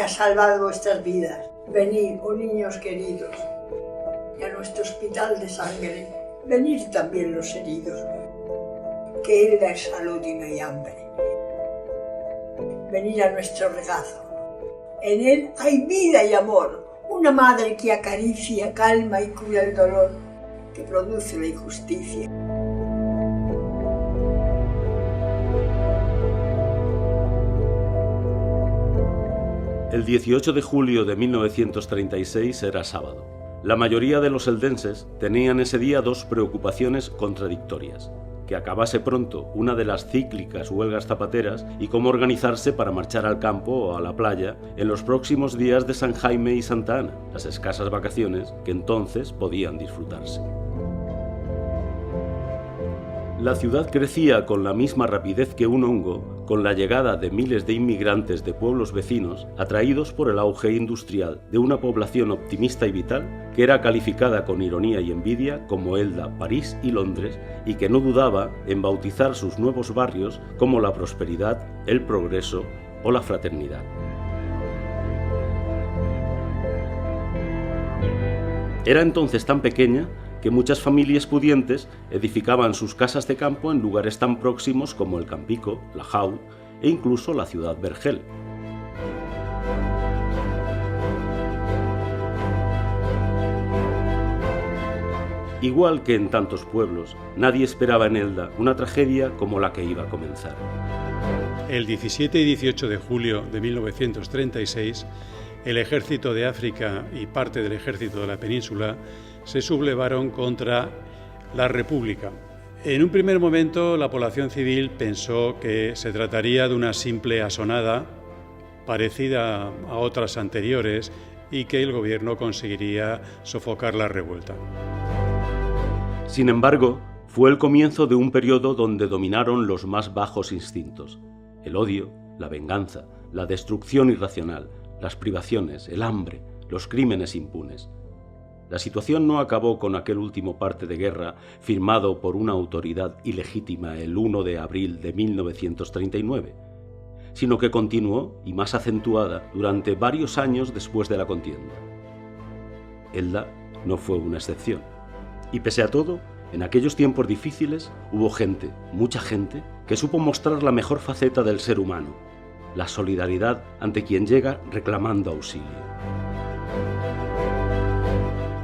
ha salvado vuestras vidas. Venid, oh niños queridos, y a nuestro hospital de sangre, venid también los heridos, que Él da salud y no hay hambre. Venid a nuestro regazo. En Él hay vida y amor, una madre que acaricia, calma y cura el dolor que produce la injusticia. El 18 de julio de 1936 era sábado. La mayoría de los eldenses tenían ese día dos preocupaciones contradictorias: que acabase pronto una de las cíclicas huelgas zapateras y cómo organizarse para marchar al campo o a la playa en los próximos días de San Jaime y Santa Ana, las escasas vacaciones que entonces podían disfrutarse. La ciudad crecía con la misma rapidez que un hongo, con la llegada de miles de inmigrantes de pueblos vecinos, atraídos por el auge industrial de una población optimista y vital, que era calificada con ironía y envidia como Elda, París y Londres, y que no dudaba en bautizar sus nuevos barrios como la prosperidad, el progreso o la fraternidad. Era entonces tan pequeña que muchas familias pudientes edificaban sus casas de campo en lugares tan próximos como el Campico, la Jau e incluso la ciudad Vergel. Igual que en tantos pueblos, nadie esperaba en Elda una tragedia como la que iba a comenzar. El 17 y 18 de julio de 1936, el ejército de África y parte del ejército de la península se sublevaron contra la República. En un primer momento, la población civil pensó que se trataría de una simple asonada parecida a otras anteriores y que el gobierno conseguiría sofocar la revuelta. Sin embargo, fue el comienzo de un periodo donde dominaron los más bajos instintos: el odio, la venganza, la destrucción irracional, las privaciones, el hambre, los crímenes impunes. La situación no acabó con aquel último parte de guerra firmado por una autoridad ilegítima el 1 de abril de 1939, sino que continuó, y más acentuada, durante varios años después de la contienda. Elda no fue una excepción. Y pese a todo, en aquellos tiempos difíciles hubo gente, mucha gente, que supo mostrar la mejor faceta del ser humano: la solidaridad ante quien llega reclamando auxilio.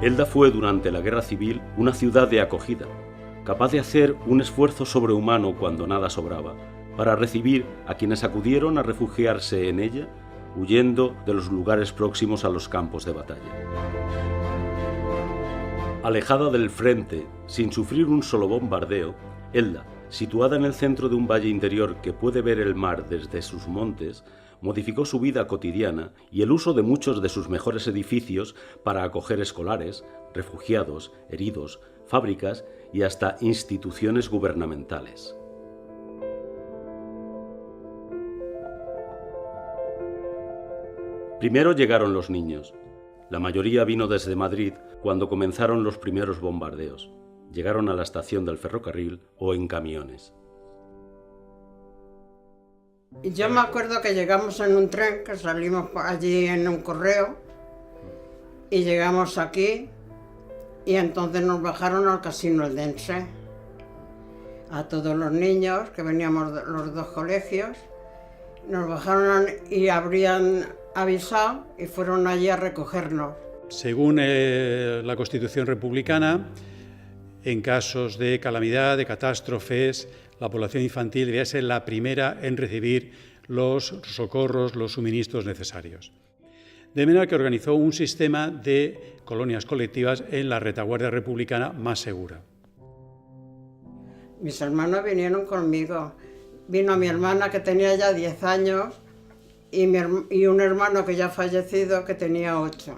Elda fue durante la Guerra Civil una ciudad de acogida, capaz de hacer un esfuerzo sobrehumano cuando nada sobraba, para recibir a quienes acudieron a refugiarse en ella, huyendo de los lugares próximos a los campos de batalla. Alejada del frente, sin sufrir un solo bombardeo, Elda, situada en el centro de un valle interior que puede ver el mar desde sus montes, modificó su vida cotidiana y el uso de muchos de sus mejores edificios para acoger escolares, refugiados, heridos, fábricas y hasta instituciones gubernamentales. Primero llegaron los niños. La mayoría vino desde Madrid cuando comenzaron los primeros bombardeos. Llegaron a la estación del ferrocarril o en camiones. Yo me acuerdo que llegamos en un tren, que salimos allí en un correo y llegamos aquí y entonces nos bajaron al casino eldense. A todos los niños que veníamos de los dos colegios, nos bajaron y habrían avisado y fueron allí a recogernos. Según la Constitución republicana, en casos de calamidad, de catástrofes, la población infantil debía ser la primera en recibir los socorros, los suministros necesarios. De manera que organizó un sistema de colonias colectivas en la retaguardia republicana más segura. Mis hermanos vinieron conmigo. Vino mi hermana, que tenía ya 10 años, y un hermano que ya ha fallecido, que tenía 8.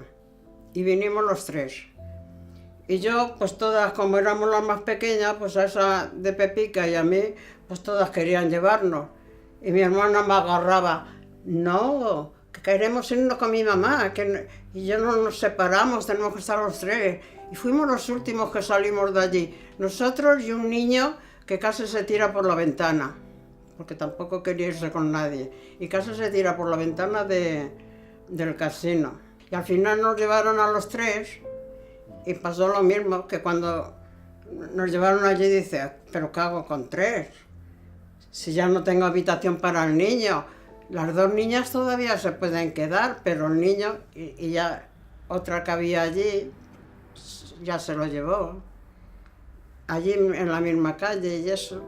Y vinimos los tres. Y yo, pues todas, como éramos las más pequeñas, pues a esa de Pepica y a mí, pues todas querían llevarnos. Y mi hermana me agarraba: no, que queremos irnos con mi mamá, y yo no nos separamos, tenemos que estar los tres. Y fuimos los últimos que salimos de allí, nosotros y un niño que casi se tira por la ventana, porque tampoco quería irse con nadie, y casi se tira por la ventana de del casino. Y al final nos llevaron a los 3 y pasó lo mismo, que cuando nos llevaron allí dice, ¿pero qué hago con 3? Si ya no tengo habitación para el niño. Las 2 niñas todavía se pueden quedar, pero el niño y ya otra que había allí ya se lo llevó. Allí en la misma calle y eso.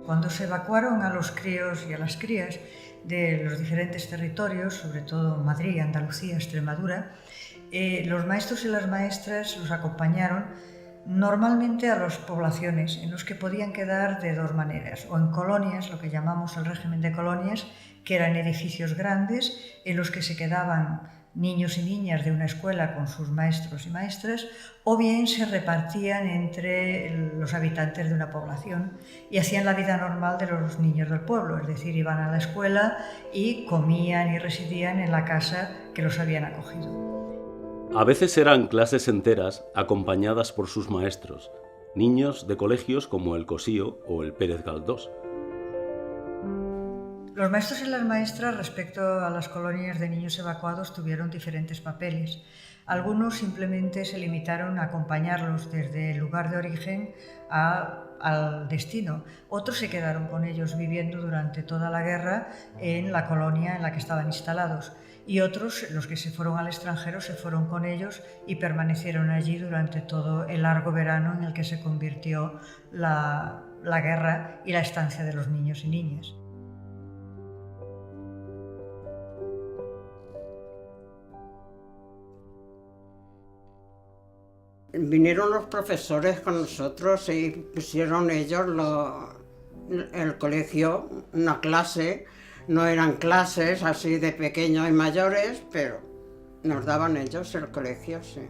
Cuando se evacuaron a los críos y a las crías de los diferentes territorios, sobre todo Madrid, Andalucía, Extremadura, los maestros y las maestras los acompañaron normalmente a las poblaciones, en los que podían quedar de 2 maneras, o en colonias, lo que llamamos el régimen de colonias, que eran edificios grandes en los que se quedaban niños y niñas de una escuela con sus maestros y maestras, o bien se repartían entre los habitantes de una población y hacían la vida normal de los niños del pueblo, es decir, iban a la escuela y comían y residían en la casa que los habían acogido. A veces eran clases enteras acompañadas por sus maestros, niños de colegios como el Cosío o el Pérez Galdós. Los maestros y las maestras respecto a las colonias de niños evacuados tuvieron diferentes papeles. Algunos simplemente se limitaron a acompañarlos desde el lugar de origen al destino. Otros se quedaron con ellos viviendo durante toda la guerra en la colonia en la que estaban instalados. Y otros, los que se fueron al extranjero, se fueron con ellos y permanecieron allí durante todo el largo verano en el que se convirtió la guerra y la estancia de los niños y niñas. Vinieron los profesores con nosotros y pusieron ellos el colegio, una clase. No eran clases así de pequeños y mayores, pero nos daban ellos el colegio, sí.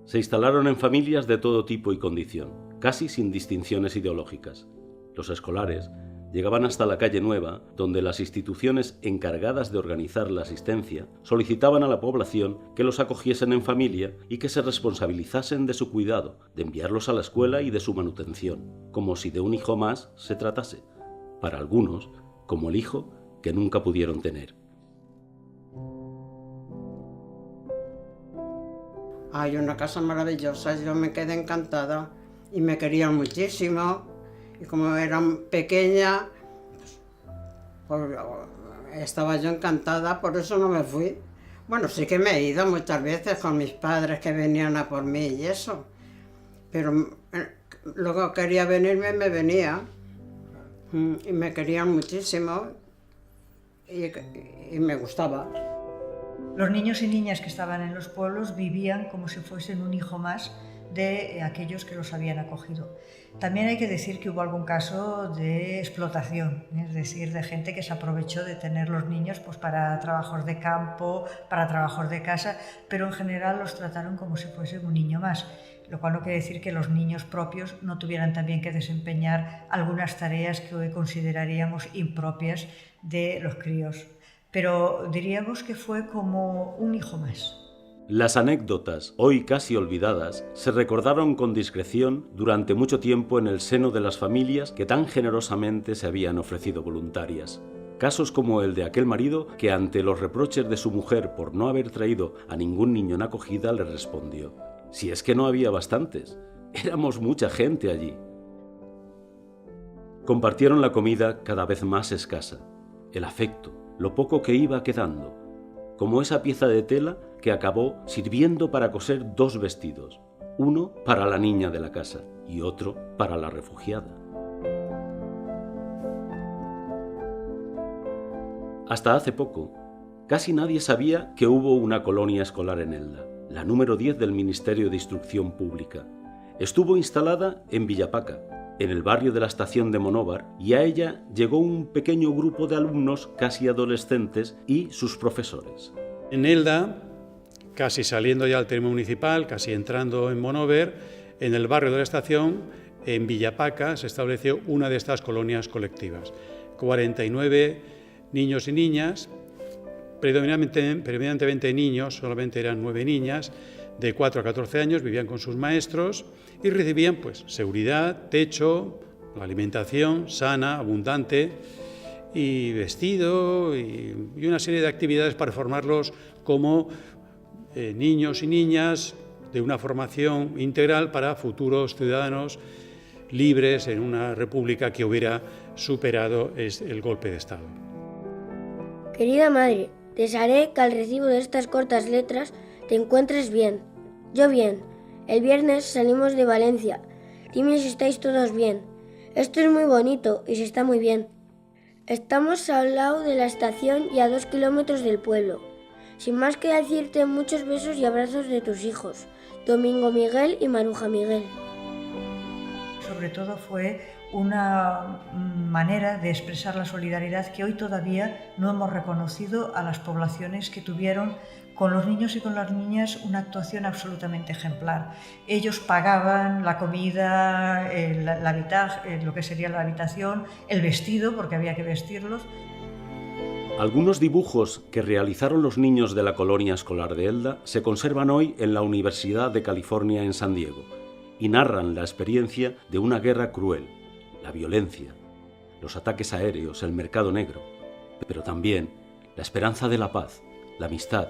Se instalaron en familias de todo tipo y condición, casi sin distinciones ideológicas. Los escolares llegaban hasta la calle Nueva, donde las instituciones encargadas de organizar la asistencia solicitaban a la población que los acogiesen en familia y que se responsabilizasen de su cuidado, de enviarlos a la escuela y de su manutención, como si de un hijo más se tratase. Para algunos, como el hijo que nunca pudieron tener. Hay una casa maravillosa, yo me quedé encantada y me querían muchísimo. Y como era pequeña, pues estaba yo encantada, por eso no me fui. Bueno, sí que me he ido muchas veces con mis padres que venían a por mí y eso. Pero luego quería venirme, me venía. Y me querían muchísimo. Y me gustaba. Los niños y niñas que estaban en los pueblos vivían como si fuesen un hijo más de aquellos que los habían acogido. También hay que decir que hubo algún caso de explotación, es decir, de gente que se aprovechó de tener los niños pues, para trabajos de campo, para trabajos de casa, pero en general los trataron como si fuesen un niño más, lo cual no quiere decir que los niños propios no tuvieran también que desempeñar algunas tareas que hoy consideraríamos impropias de los críos. Pero diríamos que fue como un hijo más. Las anécdotas, hoy casi olvidadas, se recordaron con discreción durante mucho tiempo en el seno de las familias que tan generosamente se habían ofrecido voluntarias. Casos como el de aquel marido que ante los reproches de su mujer por no haber traído a ningún niño en acogida le respondió: si es que no había bastantes, éramos mucha gente allí. Compartieron la comida cada vez más escasa, el afecto, lo poco que iba quedando, como esa pieza de tela que acabó sirviendo para coser 2 vestidos, uno para la niña de la casa y otro para la refugiada. Hasta hace poco, casi nadie sabía que hubo una colonia escolar en Elda, la número 10 del Ministerio de Instrucción Pública. Estuvo instalada en Villapaca, en el barrio de la estación de Monóvar, y a ella llegó un pequeño grupo de alumnos casi adolescentes y sus profesores. En Elda, casi saliendo ya al término municipal, casi entrando en Monóvar, en el barrio de la estación, en Villapaca, se estableció una de estas colonias colectivas. 49 niños y niñas, predominantemente niños, solamente eran 9 niñas, de 4 a 14 años, vivían con sus maestros y recibían pues, seguridad, techo, la alimentación sana, abundante, y vestido y una serie de actividades para formarlos como niños y niñas de una formación integral para futuros ciudadanos libres en una república que hubiera superado el golpe de Estado. Querida madre, desearé que al recibo de estas cortas letras te encuentres bien. Yo bien. El viernes salimos de Valencia. Dime si estáis todos bien. Esto es muy bonito y se está muy bien. Estamos al lado de la estación y a 2 kilómetros del pueblo. Sin más que decirte, muchos besos y abrazos de tus hijos, Domingo Miguel y Maruja Miguel. Sobre todo fue una manera de expresar la solidaridad que hoy todavía no hemos reconocido a las poblaciones que tuvieron con los niños y con las niñas una actuación absolutamente ejemplar. Ellos pagaban la comida, lo que sería la habitación, el vestido, porque había que vestirlos. Algunos dibujos que realizaron los niños de la colonia escolar de Elda se conservan hoy en la Universidad de California en San Diego y narran la experiencia de una guerra cruel, la violencia, los ataques aéreos, el mercado negro, pero también la esperanza de la paz, la amistad,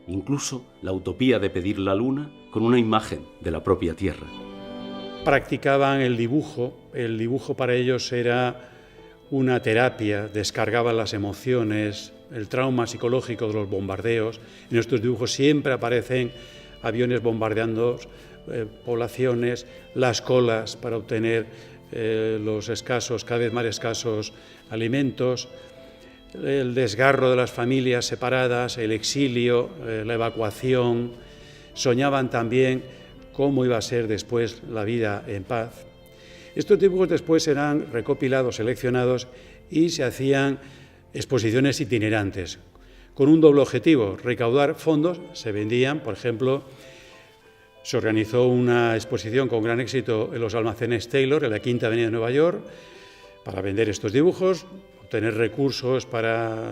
incluso la utopía de pedir la luna con una imagen de la propia tierra. Practicaban el dibujo para ellos era una terapia, descargaban las emociones, el trauma psicológico de los bombardeos. En estos dibujos siempre aparecen aviones bombardeando poblaciones, las colas para obtener los escasos, cada vez más escasos alimentos, el desgarro de las familias separadas, el exilio, la evacuación. Soñaban también cómo iba a ser después la vida en paz. Estos dibujos después eran recopilados, seleccionados y se hacían exposiciones itinerantes con un doble objetivo: recaudar fondos. Se vendían, por ejemplo, se organizó una exposición con gran éxito en los almacenes Taylor, en la Quinta Avenida de Nueva York, para vender estos dibujos, obtener recursos para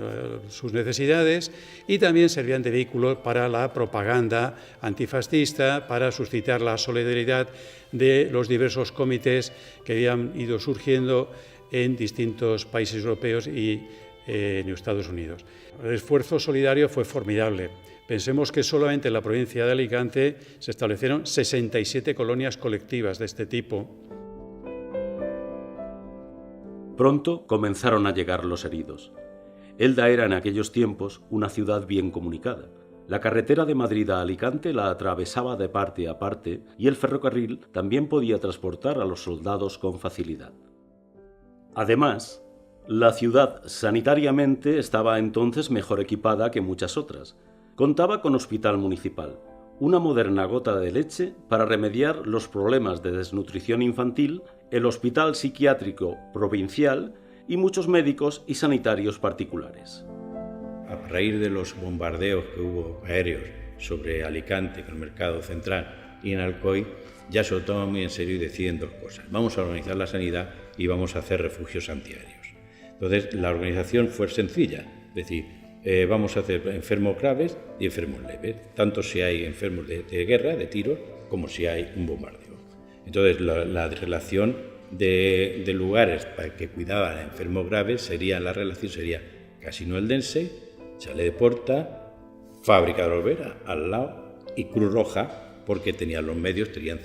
sus necesidades, y también servían de vehículo para la propaganda antifascista, para suscitar la solidaridad de los diversos comités que habían ido surgiendo en distintos países europeos y en Estados Unidos. El esfuerzo solidario fue formidable. Pensemos que solamente en la provincia de Alicante se establecieron 67 colonias colectivas de este tipo. Pronto comenzaron a llegar los heridos. Elda era en aquellos tiempos una ciudad bien comunicada. La carretera de Madrid a Alicante la atravesaba de parte a parte y el ferrocarril también podía transportar a los soldados con facilidad. Además, la ciudad sanitariamente estaba entonces mejor equipada que muchas otras. Contaba con hospital municipal, una moderna gota de leche para remediar los problemas de desnutrición infantil, el hospital psiquiátrico provincial y muchos médicos y sanitarios particulares. A raíz de los bombardeos que hubo aéreos sobre Alicante, con el mercado central y en Alcoy, ya se lo toman muy en serio y deciden dos cosas: vamos a organizar la sanidad y vamos a hacer refugios antiaéreos. Entonces la organización fue sencilla, es decir, vamos a hacer enfermos graves y enfermos leves, tanto si hay enfermos de guerra, de tiros, como si hay un bombardeo. Entonces la relación de lugares para que cuidaban a enfermos graves la relación sería Casino Eldense, Chalet de Porta, Fábrica de Olvera al lado y Cruz Roja, porque tenían los medios tenían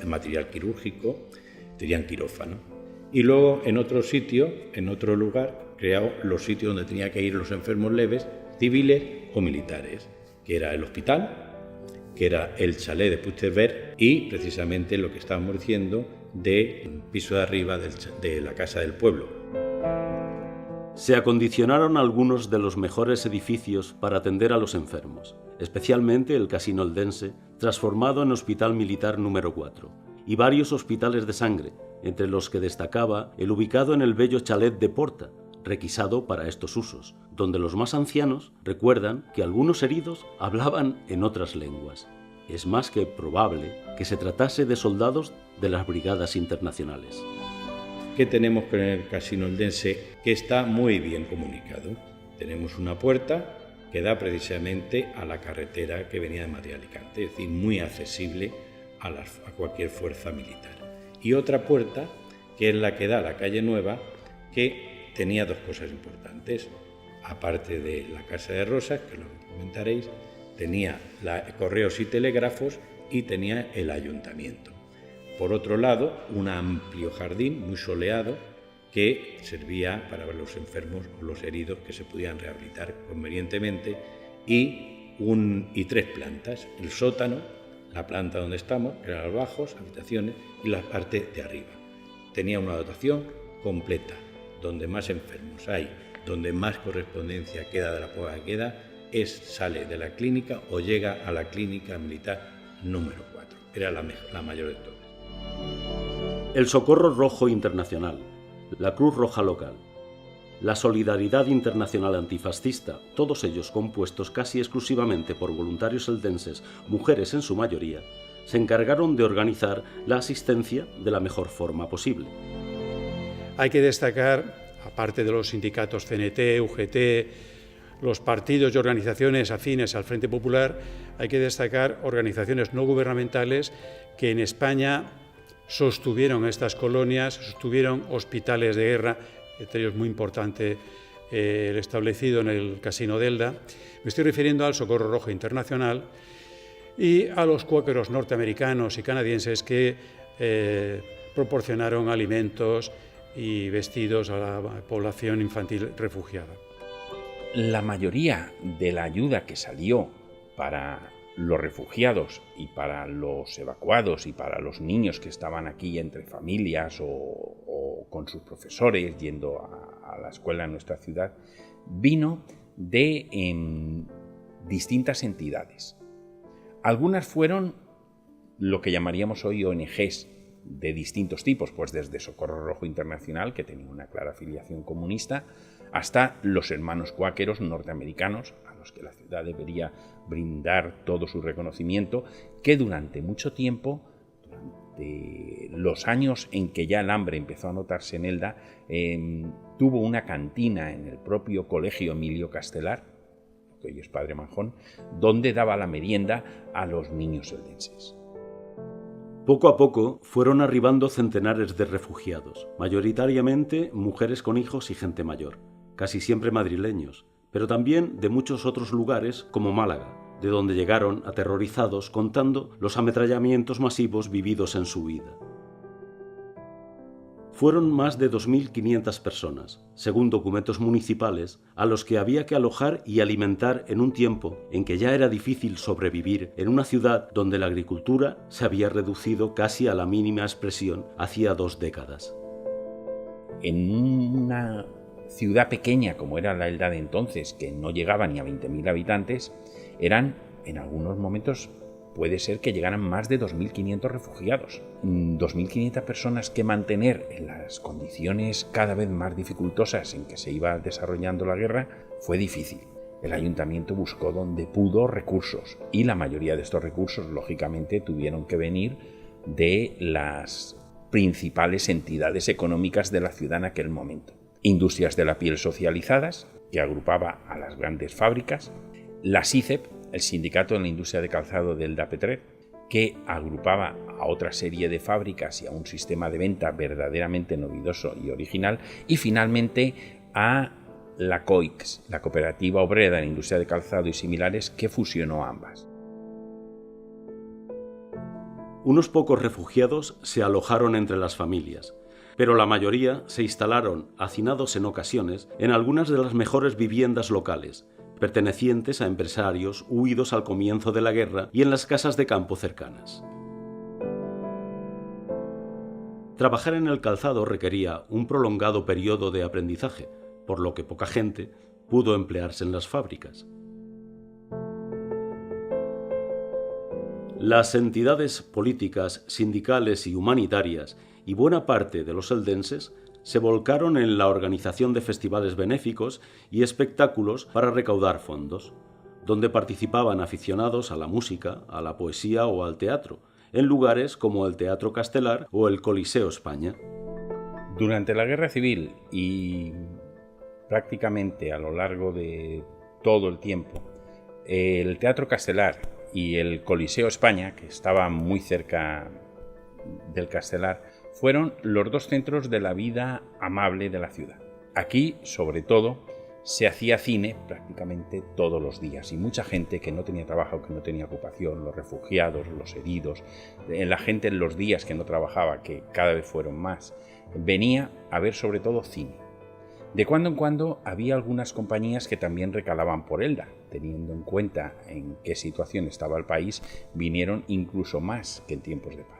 material quirúrgico, tenían quirófano. Y luego en otro sitio, en otro lugar, creado los sitios donde tenían que ir los enfermos leves, civiles o militares, que era el hospital, que era el chalet de Puigcerver y precisamente lo que estábamos diciendo del piso de arriba de la Casa del Pueblo. Se acondicionaron algunos de los mejores edificios para atender a los enfermos, especialmente el Casino Eldense, transformado en Hospital Militar número 4, y varios hospitales de sangre, entre los que destacaba el ubicado en el bello Chalet de Porta, requisado para estos usos, donde los más ancianos recuerdan que algunos heridos hablaban en otras lenguas. Es más que probable que se tratase de soldados de las brigadas internacionales. ¿Qué tenemos con el Casino Eldense? Que está muy bien comunicado. Tenemos una puerta que da precisamente a la carretera que venía de Madrid a Alicante, es decir, muy accesible a cualquier fuerza militar. Y otra puerta, que es la que da a la calle Nueva, que tenía dos cosas importantes. Aparte de la Casa de Rosas, que lo comentaréis, tenía correos y telégrafos y tenía el ayuntamiento. Por otro lado, un amplio jardín muy soleado que servía para los enfermos o los heridos que se podían rehabilitar convenientemente y 3 plantas, el sótano, la planta donde estamos, que eran los bajos, habitaciones, y la parte de arriba. Tenía una dotación completa, donde más enfermos hay, donde más correspondencia queda de la poca que queda, sale de la clínica o llega a la clínica militar número 4. Era la mayor de todas. El Socorro Rojo Internacional, la Cruz Roja Local, la Solidaridad Internacional Antifascista, todos ellos compuestos casi exclusivamente por voluntarios eldenses, mujeres en su mayoría, se encargaron de organizar la asistencia de la mejor forma posible. Hay que destacar, aparte de los sindicatos CNT, UGT, los partidos y organizaciones afines al Frente Popular, hay que destacar organizaciones no gubernamentales que en España sostuvieron estas colonias, sostuvieron hospitales de guerra, entre ellos muy importante el establecido en el Casino de Elda. Me estoy refiriendo al Socorro Rojo Internacional y a los cuáqueros norteamericanos y canadienses que proporcionaron alimentos y vestidos a la población infantil refugiada. La mayoría de la ayuda que salió para los refugiados y para los evacuados y para los niños que estaban aquí entre familias o con sus profesores yendo a la escuela en nuestra ciudad, vino de distintas entidades. Algunas fueron lo que llamaríamos hoy ONGs de distintos tipos, pues desde Socorro Rojo Internacional, que tenía una clara afiliación comunista, hasta los hermanos cuáqueros norteamericanos, a los que la ciudad debería brindar todo su reconocimiento, que durante mucho tiempo, durante los años en que ya el hambre empezó a notarse en Elda, tuvo una cantina en el propio colegio Emilio Castelar, que hoy es Padre Manjón, donde daba la merienda a los niños eldenses. Poco a poco fueron arribando centenares de refugiados, mayoritariamente mujeres con hijos y gente mayor, casi siempre madrileños, pero también de muchos otros lugares como Málaga, de donde llegaron aterrorizados contando los ametrallamientos masivos vividos en su vida. Fueron más de 2.500 personas, según documentos municipales, a los que había que alojar y alimentar en un tiempo en que ya era difícil sobrevivir en una ciudad donde la agricultura se había reducido casi a la mínima expresión hacía 2 décadas. En una ciudad pequeña como era la Elda de entonces, que no llegaba ni a 20.000 habitantes, eran en algunos momentos puede ser que llegaran más de 2.500 refugiados. 2.500 personas que mantener en las condiciones cada vez más dificultosas en que se iba desarrollando la guerra fue difícil. El ayuntamiento buscó donde pudo recursos y la mayoría de estos recursos, lógicamente, tuvieron que venir de las principales entidades económicas de la ciudad en aquel momento. Industrias de la piel socializadas, que agrupaba a las grandes fábricas, la SICEP, el Sindicato de la Industria de Calzado del Dapetrer, que agrupaba a otra serie de fábricas y a un sistema de venta verdaderamente novedoso y original, y finalmente a la COIX, la Cooperativa Obrera de la Industria de Calzado y similares, que fusionó ambas. Unos pocos refugiados se alojaron entre las familias, pero la mayoría se instalaron, hacinados en ocasiones, en algunas de las mejores viviendas locales, pertenecientes a empresarios huidos al comienzo de la guerra y en las casas de campo cercanas. Trabajar en el calzado requería un prolongado periodo de aprendizaje, por lo que poca gente pudo emplearse en las fábricas. Las entidades políticas, sindicales y humanitarias y buena parte de los eldenses se volcaron en la organización de festivales benéficos y espectáculos para recaudar fondos, donde participaban aficionados a la música, a la poesía o al teatro, en lugares como el Teatro Castelar o el Coliseo España. Durante la Guerra Civil y prácticamente a lo largo de todo el tiempo, el Teatro Castelar y el Coliseo España, que estaba muy cerca del Castelar, fueron los dos centros de la vida amable de la ciudad. Aquí, sobre todo, se hacía cine prácticamente todos los días y mucha gente que no tenía trabajo, que no tenía ocupación, los refugiados, los heridos, la gente en los días que no trabajaba, que cada vez fueron más, venía a ver sobre todo cine. De cuando en cuando había algunas compañías que también recalaban por Elda, teniendo en cuenta en qué situación estaba el país, vinieron incluso más que en tiempos de paz.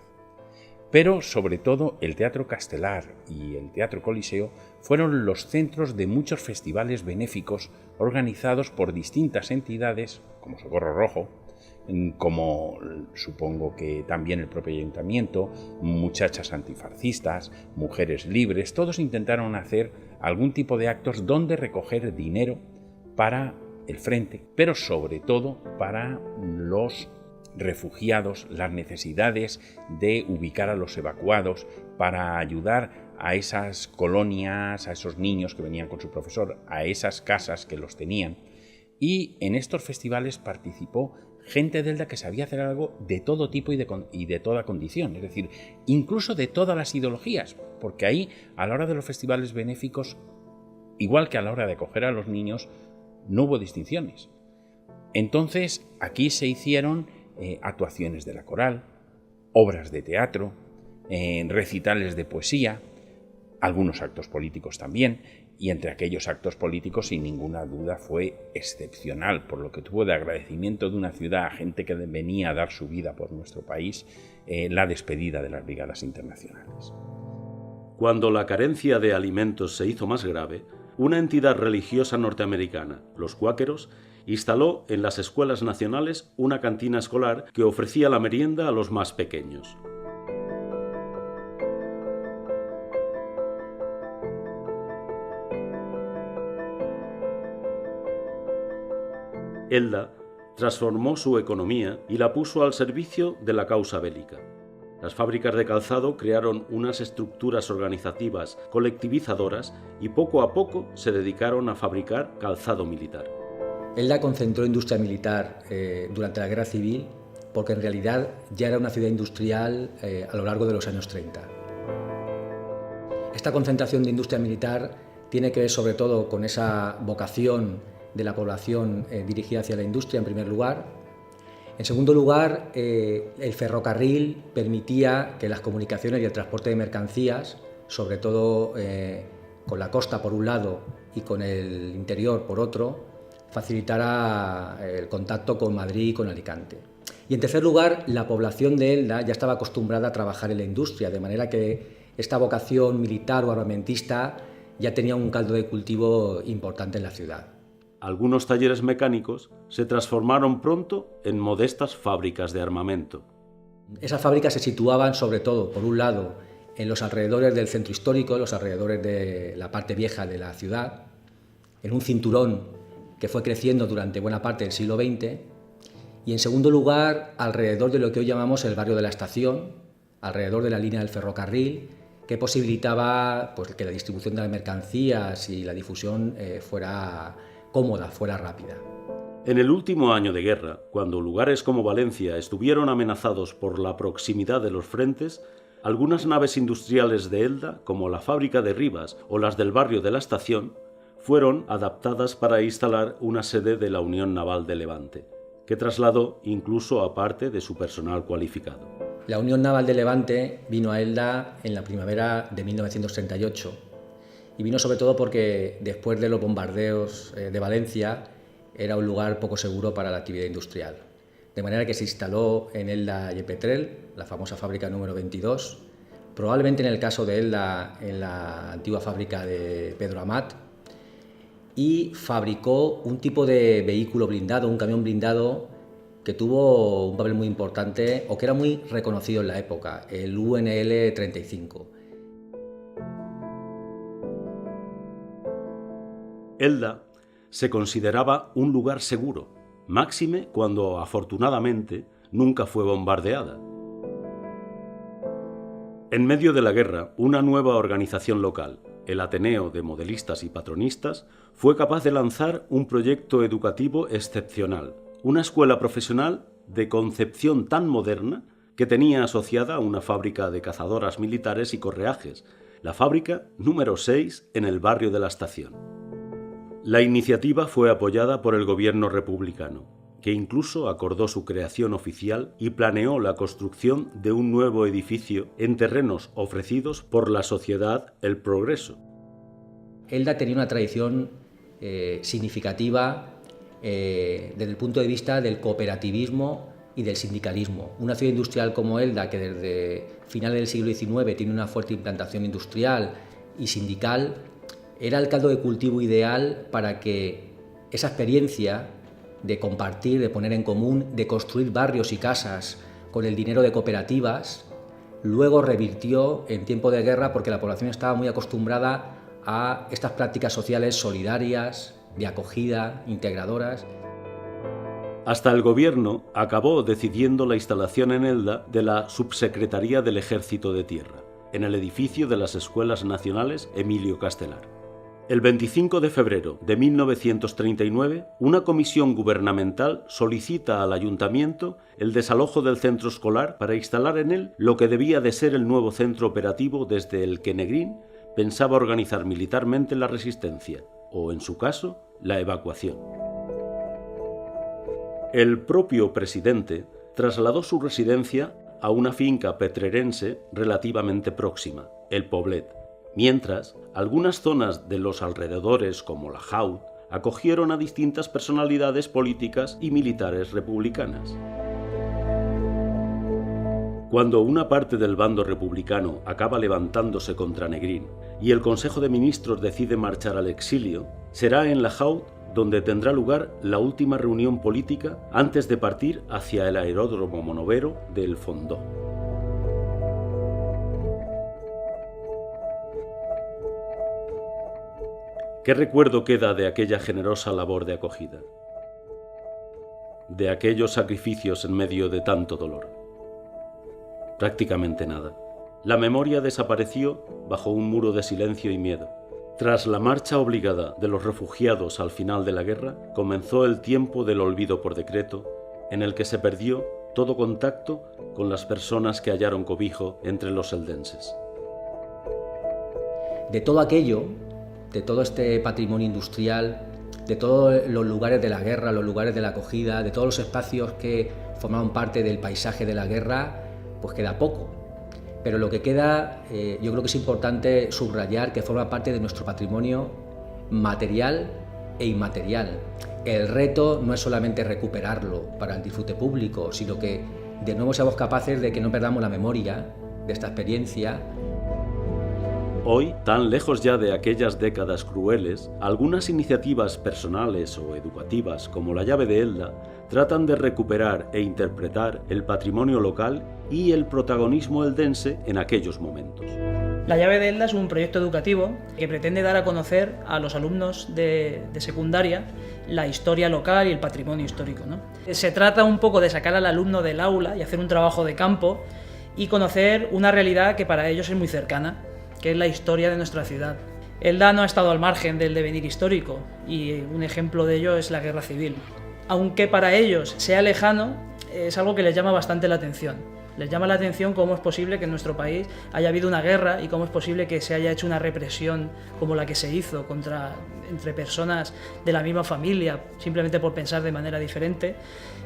Pero, sobre todo, el Teatro Castelar y el Teatro Coliseo fueron los centros de muchos festivales benéficos organizados por distintas entidades, como Socorro Rojo, como supongo que también el propio ayuntamiento, muchachas antifascistas, mujeres libres, todos intentaron hacer algún tipo de actos donde recoger dinero para el frente, pero sobre todo para los refugiados, las necesidades de ubicar a los evacuados, para ayudar a esas colonias, a esos niños que venían con su profesor, a esas casas que los tenían. Y en estos festivales participó gente de Elda que sabía hacer algo de todo tipo y de toda condición, es decir, incluso de todas las ideologías, porque ahí, a la hora de los festivales benéficos, igual que a la hora de acoger a los niños, no hubo distinciones. Entonces, aquí se hicieron actuaciones de la coral, obras de teatro, recitales de poesía, algunos actos políticos también, y entre aquellos actos políticos, sin ninguna duda, fue excepcional, por lo que tuvo de agradecimiento de una ciudad a gente que venía a dar su vida por nuestro país, la despedida de las brigadas internacionales. Cuando la carencia de alimentos se hizo más grave, una entidad religiosa norteamericana, los cuáqueros, instaló en las escuelas nacionales una cantina escolar que ofrecía la merienda a los más pequeños. Elda transformó su economía y la puso al servicio de la causa bélica. Las fábricas de calzado crearon unas estructuras organizativas colectivizadoras y poco a poco se dedicaron a fabricar calzado militar. Elda concentró industria militar durante la Guerra Civil porque en realidad ya era una ciudad industrial a lo largo de los años 30. Esta concentración de industria militar tiene que ver sobre todo con esa vocación de la población dirigida hacia la industria en primer lugar. En segundo lugar, el ferrocarril permitía que las comunicaciones y el transporte de mercancías, sobre todo con la costa por un lado y con el interior por otro, facilitara el contacto con Madrid y con Alicante. Y en tercer lugar, la población de Elda ya estaba acostumbrada a trabajar en la industria, de manera que esta vocación militar o armamentista ya tenía un caldo de cultivo importante en la ciudad. Algunos talleres mecánicos se transformaron pronto en modestas fábricas de armamento. Esas fábricas se situaban sobre todo, por un lado, en los alrededores del centro histórico, los alrededores de la parte vieja de la ciudad, en un cinturón que fue creciendo durante buena parte del siglo XX, y en segundo lugar, alrededor de lo que hoy llamamos el barrio de la Estación, alrededor de la línea del ferrocarril, que posibilitaba pues, que la distribución de las mercancías y la difusión fuera cómoda, fuera rápida. En el último año de guerra, cuando lugares como Valencia estuvieron amenazados por la proximidad de los frentes, algunas naves industriales de Elda, como la fábrica de Rivas o las del barrio de la Estación, fueron adaptadas para instalar una sede de la Unión Naval de Levante, que trasladó incluso a parte de su personal cualificado. La Unión Naval de Levante vino a Elda en la primavera de 1938 y vino sobre todo porque después de los bombardeos de Valencia era un lugar poco seguro para la actividad industrial. De manera que se instaló en Elda y Petrel, la famosa fábrica número 22, probablemente en el caso de Elda en la antigua fábrica de Pedro Amat, y fabricó un tipo de vehículo blindado, un camión blindado que tuvo un papel muy importante o que era muy reconocido en la época, el UNL 35. Elda se consideraba un lugar seguro, máxime cuando, afortunadamente, nunca fue bombardeada. En medio de la guerra, una nueva organización local, el Ateneo de Modelistas y Patronistas, fue capaz de lanzar un proyecto educativo excepcional, una escuela profesional de concepción tan moderna que tenía asociada una fábrica de cazadoras militares y correajes, la fábrica número 6 en el barrio de la Estación. La iniciativa fue apoyada por el gobierno republicano, que incluso acordó su creación oficial y planeó la construcción de un nuevo edificio en terrenos ofrecidos por la sociedad El Progreso. Elda tenía una tradición significativa desde el punto de vista del cooperativismo y del sindicalismo. Una ciudad industrial como Elda, que desde finales del siglo XIX tiene una fuerte implantación industrial y sindical, era el caldo de cultivo ideal para que esa experiencia de compartir, de poner en común, de construir barrios y casas con el dinero de cooperativas, luego revirtió en tiempo de guerra porque la población estaba muy acostumbrada a estas prácticas sociales solidarias, de acogida, integradoras. Hasta el gobierno acabó decidiendo la instalación en Elda de la Subsecretaría del Ejército de Tierra, en el edificio de las Escuelas Nacionales Emilio Castelar. El 25 de febrero de 1939, una comisión gubernamental solicita al ayuntamiento el desalojo del centro escolar para instalar en él lo que debía de ser el nuevo centro operativo desde el que Negrín pensaba organizar militarmente la resistencia, o en su caso, la evacuación. El propio presidente trasladó su residencia a una finca petrerense relativamente próxima, el Poblet, mientras algunas zonas de los alrededores, como la Jaut, acogieron a distintas personalidades políticas y militares republicanas. Cuando una parte del bando republicano acaba levantándose contra Negrín y el Consejo de Ministros decide marchar al exilio, será en la Jaut donde tendrá lugar la última reunión política antes de partir hacia el aeródromo monovero de El Fondó. ¿Qué recuerdo queda de aquella generosa labor de acogida? De aquellos sacrificios en medio de tanto dolor. Prácticamente nada. La memoria desapareció bajo un muro de silencio y miedo. Tras la marcha obligada de los refugiados al final de la guerra, comenzó el tiempo del olvido por decreto, en el que se perdió todo contacto con las personas que hallaron cobijo entre los eldenses. De todo aquello, de todo este patrimonio industrial, de todos los lugares de la guerra, los lugares de la acogida, de todos los espacios que formaban parte del paisaje de la guerra, pues queda poco. Pero lo que queda, yo creo que es importante subrayar que forma parte de nuestro patrimonio material e inmaterial. El reto no es solamente recuperarlo para el disfrute público, sino que de nuevo seamos capaces de que no perdamos la memoria de esta experiencia. Hoy, tan lejos ya de aquellas décadas crueles, algunas iniciativas personales o educativas, como la Llave de Elda, tratan de recuperar e interpretar el patrimonio local y el protagonismo eldense en aquellos momentos. La Llave de Elda es un proyecto educativo que pretende dar a conocer a los alumnos de secundaria la historia local y el patrimonio histórico, ¿no? Se trata un poco de sacar al alumno del aula y hacer un trabajo de campo y conocer una realidad que para ellos es muy cercana, que es la historia de nuestra ciudad. Elda no ha estado al margen del devenir histórico y un ejemplo de ello es la Guerra Civil. Aunque para ellos sea lejano, es algo que les llama bastante la atención. Les llama la atención cómo es posible que en nuestro país haya habido una guerra y cómo es posible que se haya hecho una represión como la que se hizo entre personas de la misma familia, simplemente por pensar de manera diferente.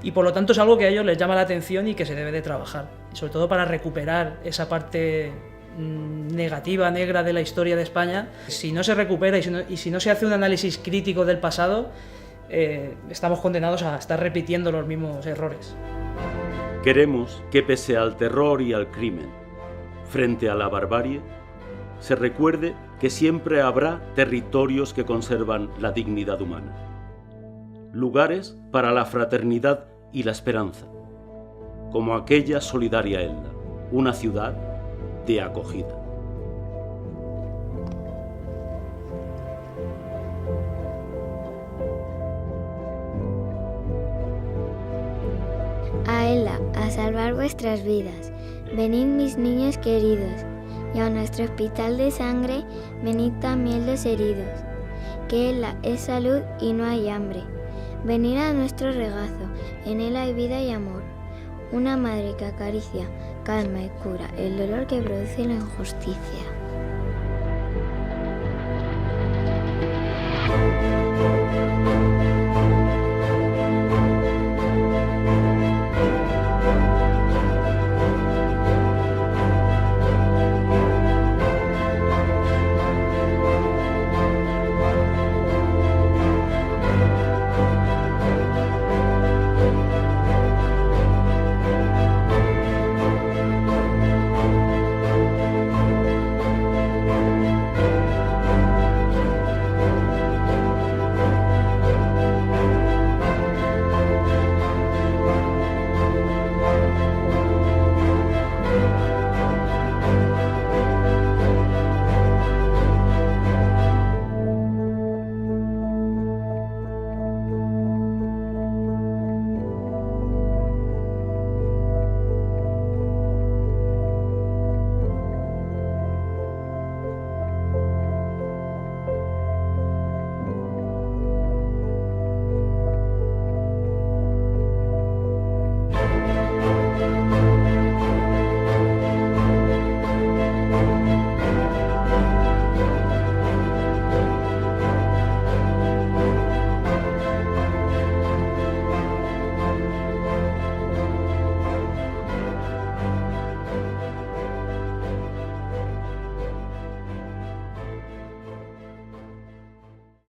Y por lo tanto es algo que a ellos les llama la atención y que se debe de trabajar. Y sobre todo para recuperar esa parte negativa, negra de la historia de España. Si no se recupera y si no se hace un análisis crítico del pasado, estamos condenados a estar repitiendo los mismos errores. Queremos que pese al terror y al crimen, frente a la barbarie, se recuerde que siempre habrá territorios que conservan la dignidad humana, lugares para la fraternidad y la esperanza, como aquella solidaria Elda, una ciudad de acogida. A Elda, a salvar vuestras vidas, venid mis niños queridos, y a nuestro hospital de sangre, venid también los heridos, que Elda es salud y no hay hambre. Venid a nuestro regazo, en él hay vida y amor, una madre que acaricia, calma y cura el dolor que produce la injusticia.